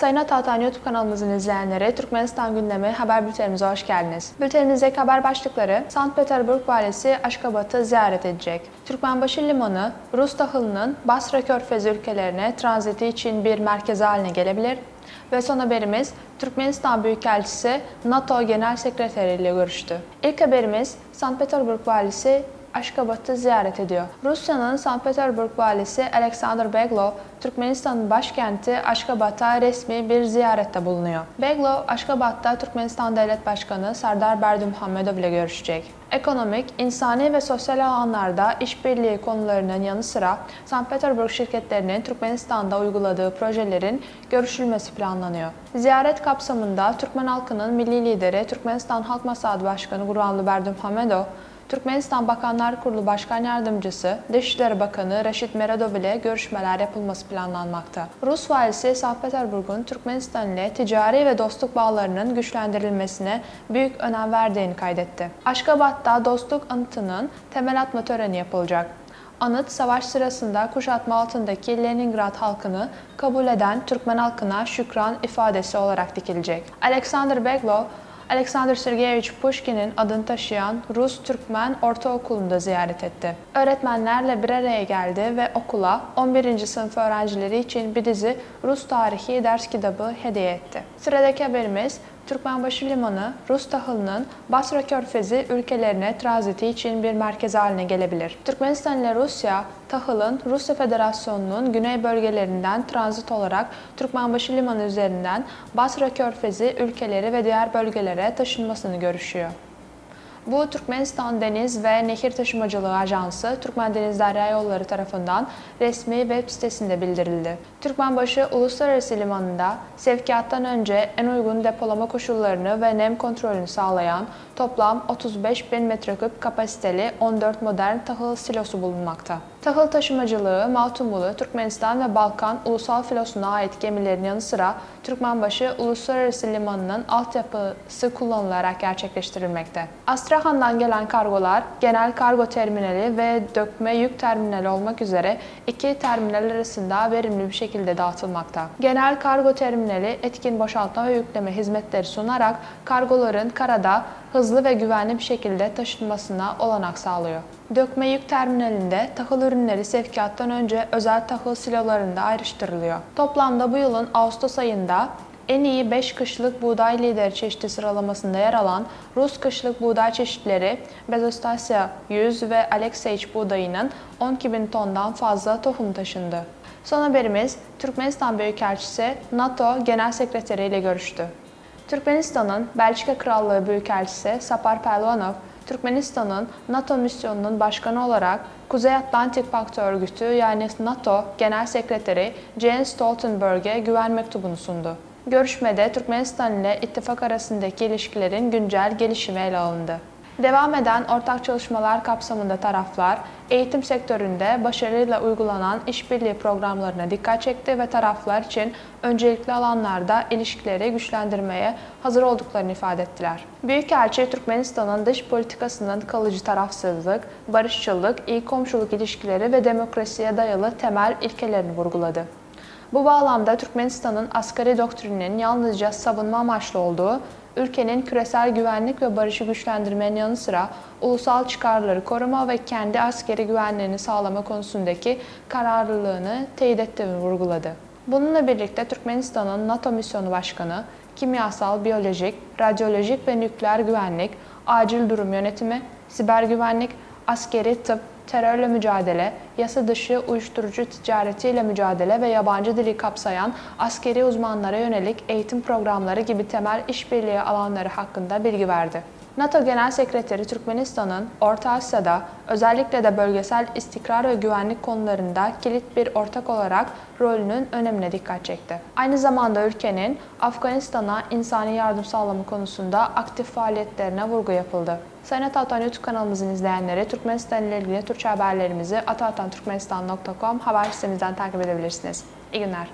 Sayın Atağatan YouTube kanalımızın izleyenleri, Türkmenistan gündemi haber bültenimize hoş geldiniz. Bültenimizdeki haber başlıkları: Sankt Petersburg valisi Aşkabat'ı ziyaret edecek. Türkmenbaşı limanı, Rus tahılının Basra Körfezi ülkelerine tranziti için bir merkez haline gelebilir. Ve son haberimiz, Türkmenistan Büyükelçisi NATO Genel Sekreteri ile görüştü. İlk haberimiz, Sankt Petersburg valisi Aşkabat'ı ziyaret ediyor. Rusya'nın Sankt Petersburg valisi Alexander Beglov, Türkmenistan'ın başkenti Aşkabat'a resmi bir ziyarette bulunuyor. Beglov, Aşkabat'ta Türkmenistan Devlet Başkanı Sardar Berdimuhamedov ile görüşecek. Ekonomik, insani ve sosyal alanlarda işbirliği konularının yanı sıra Sankt Petersburg şirketlerinin Türkmenistan'da uyguladığı projelerin görüşülmesi planlanıyor. Ziyaret kapsamında Türkmen halkının milli lideri Türkmenistan Halk Maslahatı Başkanı Gurbanguly Berdimuhamedov, Türkmenistan Bakanlar Kurulu Başkan Yardımcısı, Dışişleri Bakanı Reşit Meredov ile görüşmeler yapılması planlanmakta. Rus valisi Sankt Petersburg'un Türkmenistan ile ticari ve dostluk bağlarının güçlendirilmesine büyük önem verdiğini kaydetti. Aşkabat'ta dostluk anıtının temel atma töreni yapılacak. Anıt, savaş sırasında kuşatma altındaki Leningrad halkını kabul eden Türkmen halkına şükran ifadesi olarak dikilecek. Alexander Beglov, Alexander Sergeyevich Pushkin'in adını taşıyan Rus-Türkmen Ortaokulu'nda ziyaret etti. Öğretmenlerle bir araya geldi ve okula 11. sınıf öğrencileri için bir dizi Rus tarihi ders kitabı hediye etti. Sıradaki haberimiz, Türkmenbaşı limanı, Rus tahılının Basra Körfezi ülkelerine tranziti için bir merkez haline gelebilir. Türkmenistan ile Rusya, tahılın Rusya Federasyonu'nun güney bölgelerinden tranzit olarak Türkmenbaşı limanı üzerinden Basra Körfezi ülkeleri ve diğer bölgelere taşınmasını görüşüyor. Bu, Türkmenistan Deniz ve Nehir Taşımacılığı Ajansı, Türkmen Deniz Derya Yolları tarafından resmi web sitesinde bildirildi. Türkmenbaşı Uluslararası Limanı'nda sevkiyattan önce en uygun depolama koşullarını ve nem kontrolünü sağlayan toplam 35.000 metreküp kapasiteli 14 modern tahıl silosu bulunmakta. Tahıl taşımacılığı, Maltumulu, Türkmenistan ve Balkan Ulusal Filosu'na ait gemilerin yanı sıra Türkmenbaşı Uluslararası Limanı'nın altyapısı kullanılarak gerçekleştirilmekte. Astrahan'dan gelen kargolar, genel kargo terminali ve dökme yük terminali olmak üzere iki terminal arasında verimli bir şekilde dağıtılmakta. Genel kargo terminali etkin boşaltma ve yükleme hizmetleri sunarak kargoların karada hızlı ve güvenli bir şekilde taşınmasına olanak sağlıyor. Dökme yük terminalinde tahıl ürünleri sevkiyattan önce özel tahıl silolarında ayrıştırılıyor. Toplamda bu yılın Ağustos ayında en iyi 5 kışlık buğday lideri çeşidi sıralamasında yer alan Rus kışlık buğday çeşitleri Bezostasya 100 ve Alexeich buğdayının 12.000 tondan fazla tohum taşındı. Son haberimiz, Türkmenistan Büyükelçisi NATO Genel Sekreteri ile görüştü. Türkmenistan'ın Belçika Krallığı Büyükelçisi Sapar Pelvanov, Türkmenistan'ın NATO misyonunun başkanı olarak Kuzey Atlantik Paktı Örgütü yani NATO Genel Sekreteri Jens Stoltenberg'e güven mektubunu sundu. Görüşmede Türkmenistan ile ittifak arasındaki ilişkilerin güncel gelişimi ele alındı. Devam eden ortak çalışmalar kapsamında taraflar, eğitim sektöründe başarıyla uygulanan işbirliği programlarına dikkat çekti ve taraflar için öncelikli alanlarda ilişkileri güçlendirmeye hazır olduklarını ifade ettiler. Büyükelçi, Türkmenistan'ın dış politikasının kalıcı tarafsızlık, barışçılık, iyi komşuluk ilişkileri ve demokrasiye dayalı temel ilkelerini vurguladı. Bu bağlamda Türkmenistan'ın asgari doktrininin yalnızca savunma amaçlı olduğu, ülkenin küresel güvenlik ve barışı güçlendirmenin yanı sıra ulusal çıkarları koruma ve kendi askeri güvenliğini sağlama konusundaki kararlılığını teyit ettiğini vurguladı. Bununla birlikte Türkmenistan'ın NATO misyonu başkanı, kimyasal, biyolojik, radyolojik ve nükleer güvenlik, acil durum yönetimi, siber güvenlik, askeri tıp, terörle mücadele, yasa dışı uyuşturucu ticaretiyle mücadele ve yabancı dili kapsayan askeri uzmanlara yönelik eğitim programları gibi temel işbirliği alanları hakkında bilgi verdi. NATO Genel Sekreteri Türkmenistan'ın Orta Asya'da özellikle de bölgesel istikrar ve güvenlik konularında kilit bir ortak olarak rolünün önemine dikkat çekti. Aynı zamanda ülkenin Afganistan'a insani yardım sağlama konusunda aktif faaliyetlerine vurgu yapıldı. Sayın Atağatan YouTube kanalımızın izleyenleri, Türkmenistan ile ilgili Türkçe haberlerimizi atağatanturkmenistan.com haber sitemizden takip edebilirsiniz. İyi günler.